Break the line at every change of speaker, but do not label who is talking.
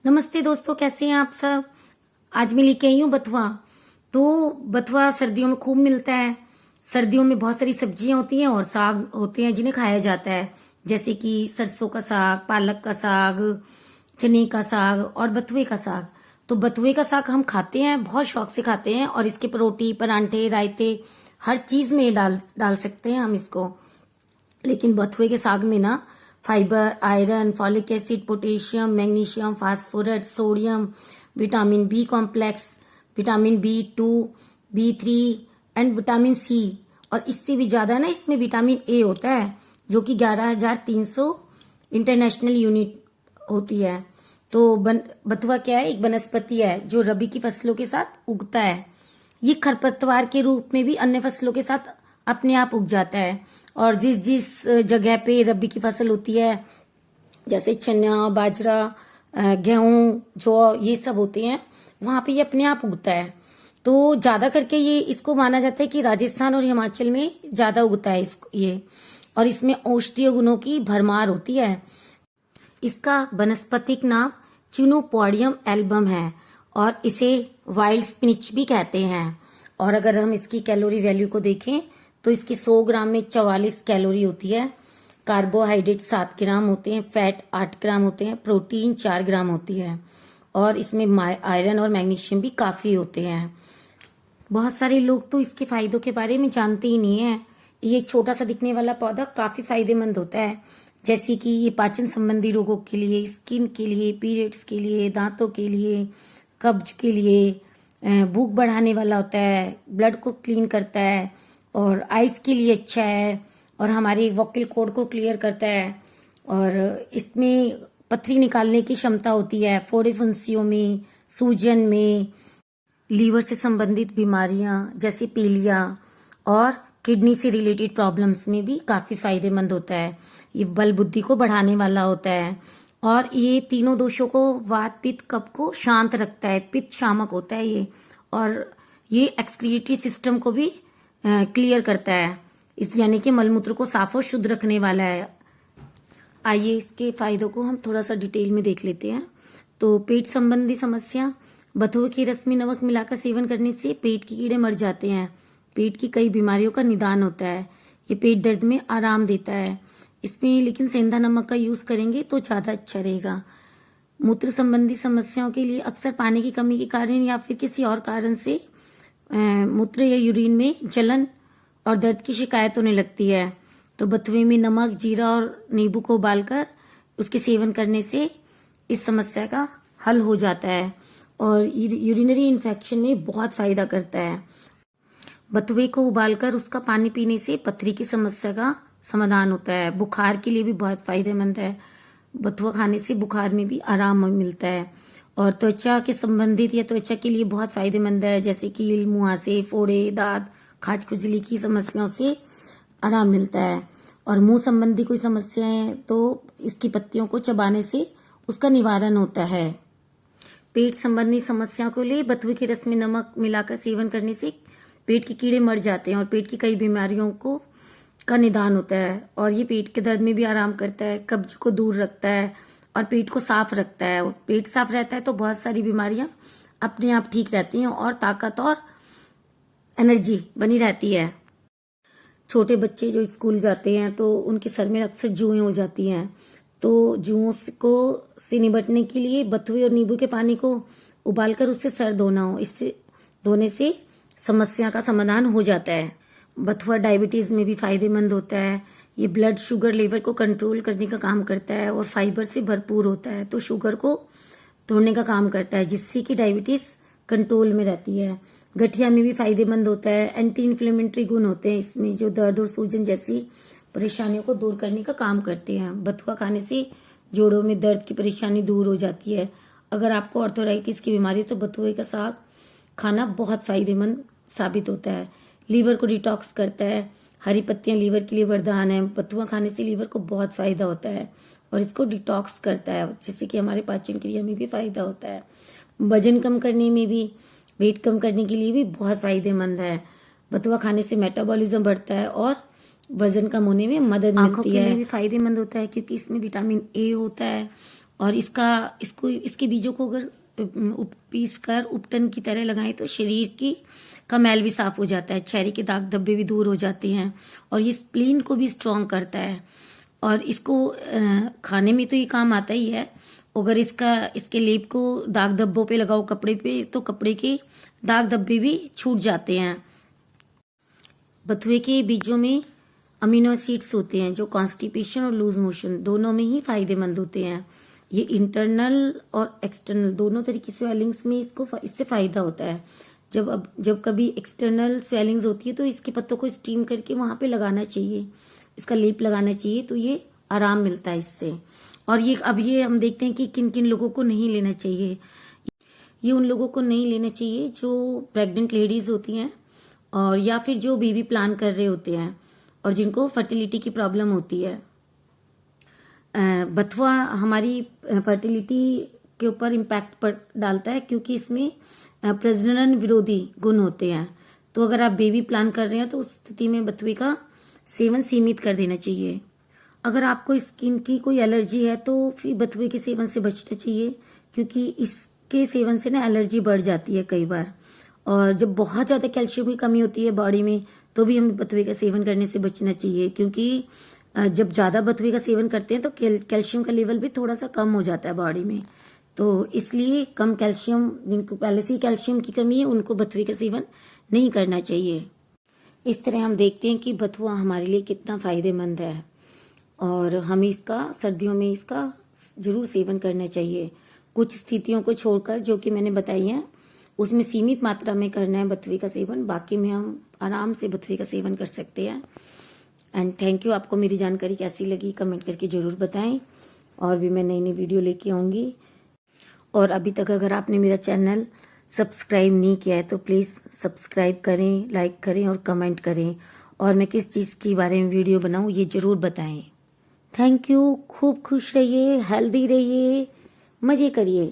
नमस्ते दोस्तों, कैसे हैं आप सब। आज मैं लेके आई हूँ बथुआ। तो बथुआ सर्दियों में खूब मिलता है। सर्दियों में बहुत सारी सब्जियां होती हैं और साग होते हैं जिन्हें खाया जाता है, जैसे कि सरसों का साग, पालक का साग, चने का साग और बथुए का साग। तो बथुए का साग हम खाते हैं, बहुत शौक से खाते हैं, और इसके रोटी, परांठे, रायते हर चीज में डाल डाल सकते हैं हम इसको। लेकिन बथुए के साग में ना fibre, iron, folic acid, potassium, magnesium, phosphorus, sodium, vitamin B complex, vitamin B 2, B 3 and vitamin C, और इससे भी ज्यादा ना इसमें विटामिन ए होता है, जो कि 11,300 इंटरनेशनल यूनिट होती है। तो बथुआ क्या है, एक वनस्पति है जो रबी की फसलों के साथ उगता है। ये खरपतवार के रूप में भी अन्य फसलों के साथ अपने आप उग जाता है, और जिस जिस जगह पे रबी की फसल होती है, जैसे चना, बाजरा, गेहूं, जौ, ये सब होते हैं, वहां पे ये अपने आप उगता है। तो ज्यादा करके ये इसको माना जाता है कि राजस्थान और हिमाचल में ज्यादा उगता है ये, और इसमें औषधीय गुणों की भरमार होती है। इसका वनस्पतिक नाम चिनोपॉडियम एल्बम है, और इसे वाइल्ड स्पिनिच भी कहते हैं। और अगर हम इसकी कैलोरी वैल्यू को देखें तो इसकी 100 ग्राम में 44 कैलोरी होती है। कार्बोहाइड्रेट 7 ग्राम होते हैं, फैट 8 ग्राम होते हैं, प्रोटीन 4 ग्राम होती है, और इसमें आयरन और मैग्नीशियम भी काफी होते हैं। बहुत सारे लोग तो इसके फायदों के बारे में जानते ही नहीं है। ये छोटा सा दिखने वाला पौधा काफी फायदेमंद होता है, जैसे कि ये पाचन संबंधी रोगों के लिए, स्किन के लिए, पीरियड्स के लिए, दांतों के लिए, कब्ज के लिए, भूख बढ़ाने वाला होता है, ब्लड को क्लीन करता है, और आइस के लिए अच्छा है, और हमारे वोकल कॉर्ड को क्लियर करता है, और इसमें पथरी निकालने की क्षमता होती है, फोड़े फुंसियों में, सूजन में, लीवर से संबंधित बीमारियां जैसे पीलिया और किडनी से रिलेटेड प्रॉब्लम्स में भी काफी फायदेमंद होता है। ये बल बुद्धि को बढ़ाने वाला होता है, और ये तीनों दोषों को, वात, पित्त, कफ को शांत रखता है। पित्त शामक होता है ये, और ये एक्सक्रीटरी सिस्टम को भी क्लियर करता है, इस यानी कि मलमूत्र को साफ और शुद्ध रखने वाला है। आइए इसके फायदों को हम थोड़ा सा डिटेल में देख लेते हैं। तो पेट संबंधी समस्या, बथुए के रस में नमक मिलाकर सेवन करने से पेट के कीड़े मर जाते हैं। पेट की कई बीमारियों का निदान होता है। ये पेट दर्द में आराम देता है। इसमें लेकिन सेंधा नमक का यूज करेंगे तो ज्यादा अच्छा रहेगा। मूत्र संबंधी समस्याओं के लिए अक्सर पानी की कमी के कारण या फिर किसी और कारण से मूत्र या यूरिन में जलन और दर्द की शिकायत होने लगती है। तो बथुए में नमक, जीरा और नींबू को उबालकर उसके सेवन करने से इस समस्या का हल हो जाता है, और यूरिनरी इन्फेक्शन में बहुत फायदा करता है। बथुए को उबालकर उसका पानी पीने से पथरी की समस्या का समाधान होता है। बुखार के लिए भी बहुत फायदेमंद है। बथुआ खाने से बुखार में भी आराम मिलता है, और त्वचा के संबंधित या त्वचा के लिए बहुत फायदेमंद है, जैसे कील, मुहासे, फोड़े, दांत, खाज खुजली की समस्याओं से आराम मिलता है। और मुंह संबंधी कोई समस्या है तो इसकी पत्तियों को चबाने से उसका निवारण होता है। पेट संबंधी समस्याओं के लिए बथुए के रस में नमक मिलाकर सेवन करने से पेट के कीड़े मर जाते हैं, और पेट की कई बीमारियों का निदान होता है। और ये पेट के दर्द में भी आराम करता है, कब्ज को दूर रखता है, और पेट को साफ रखता है। पेट साफ रहता है तो बहुत सारी बीमारियां अपने आप ठीक रहती हैं, और ताकत और एनर्जी बनी रहती है। छोटे बच्चे जो स्कूल जाते हैं तो उनके सर में अक्सर जुएं हो जाती हैं। तो जुओं को से निपटने के लिए बथुए और नींबू के पानी को उबालकर उससे सर धोना हो। इससे धोने से समस्या का समाधान हो जाता है। बथुआ डायबिटीज में भी फायदेमंद होता है। ये ब्लड शुगर लेवल को कंट्रोल करने का काम करता है, और फाइबर से भरपूर होता है, तो शुगर को तोड़ने का काम करता है, जिससे कि डायबिटीज कंट्रोल में रहती है। गठिया में भी फायदेमंद होता है। एंटी इन्फ्लेमेटरी गुण होते हैं इसमें, जो दर्द और सूजन जैसी परेशानियों को दूर करने का काम करते हैं। बथुआ खाने से जोड़ों में दर्द की परेशानी दूर हो जाती है। अगर आपको आर्थराइटिस की बीमारी है तो बथुए का साग खाना बहुत फायदेमंद साबित होता है। लीवर को डिटॉक्स करता है। हरी पत्तियां लीवर के लिए वरदान है। बथुआ खाने से लीवर को बहुत फायदा होता है, और इसको डिटॉक्स करता है, जिससे कि हमारे पाचन क्रिया में भी फायदा होता है। वजन कम करने में भी, वेट कम करने के लिए भी बहुत फायदेमंद है। बथुआ खाने से मेटाबॉलिज्म बढ़ता है और वजन कम होने में मदद मिलती है। आंखों के लिए भी फायदेमंद होता है, क्योंकि इसमें विटामिन ए होता है, और इसके बीजों को अगर पीस कर उपटन की तरह लगाएं तो शरीर का मैल भी साफ हो जाता है, चेहरे के दाग धब्बे भी दूर हो जाते हैं और ये स्प्लीन को भी स्ट्रॉन्ग करता है। और इसको खाने में तो ये काम आता ही है। अगर इसके लेप को दाग धब्बों पे लगाओ कपड़े पे तो कपड़े के दाग धब्बे भी छूट जाते हैं। बथुए के बीजों में अमीनो एसिड्स होते हैं जो कॉन्स्टिपेशन और लूज मोशन दोनों में ही फायदेमंद होते हैं। ये इंटरनल और एक्सटर्नल दोनों तरीके से स्वेलिंग्स में इससे फायदा होता है। जब कभी एक्सटर्नल स्वेलिंग्स होती है तो इसके पत्तों को स्टीम करके वहां पे लगाना चाहिए, इसका लेप लगाना चाहिए, तो ये आराम मिलता है इससे। और ये हम देखते हैं कि किन किन लोगों को नहीं लेना चाहिए। ये उन लोगों को नहीं लेना चाहिए जो प्रेग्नेंट लेडीज होती हैं और या फिर जो बेबी प्लान कर रहे होते हैं और जिनको फर्टिलिटी की प्रॉब्लम होती है। बथुआ हमारी फर्टिलिटी के ऊपर इम्पैक्ट डालता है क्योंकि इसमें प्रजनन विरोधी गुण होते हैं। तो अगर आप बेबी प्लान कर रहे हैं तो उस स्थिति में बथुए का सेवन सीमित कर देना चाहिए। अगर आपको स्किन की कोई एलर्जी है तो फिर बथुए के सेवन से बचना चाहिए क्योंकि इसके सेवन से ना एलर्जी बढ़ जाती है कई बार। और जब बहुत ज़्यादा कैल्शियम की कमी होती है बॉडी में तो भी हमें बथुए का सेवन करने से बचना चाहिए क्योंकि जब ज़्यादा बथुए का सेवन करते हैं तो कैल्शियम का लेवल भी थोड़ा सा कम हो जाता है बॉडी में। तो इसलिए कम कैल्शियम, जिनको पहले से ही कैल्शियम की कमी है, उनको बथुए का सेवन नहीं करना चाहिए। इस तरह हम देखते हैं कि बथुआ हमारे लिए कितना फ़ायदेमंद है और हमें सर्दियों में इसका जरूर सेवन करना चाहिए। कुछ स्थितियों को छोड़कर जो कि मैंने बताई हैं उसमें सीमित मात्रा में करना है बथुए का सेवन, बाकी में हम आराम से बथुए का सेवन कर सकते हैं। And thank you. आपको मेरी जानकारी कैसी लगी कमेंट करके ज़रूर बताएं और भी मैं नई नई वीडियो लेके आऊँगी। और अभी तक अगर आपने मेरा चैनल सब्सक्राइब नहीं किया है तो प्लीज़ सब्सक्राइब करें, लाइक करें और कमेंट करें और मैं किस चीज़ के बारे में वीडियो बनाऊँ ये ज़रूर बताएं। Thank you. खूब खुश रहिए, हेल्दी रहिए, मज़े करिए।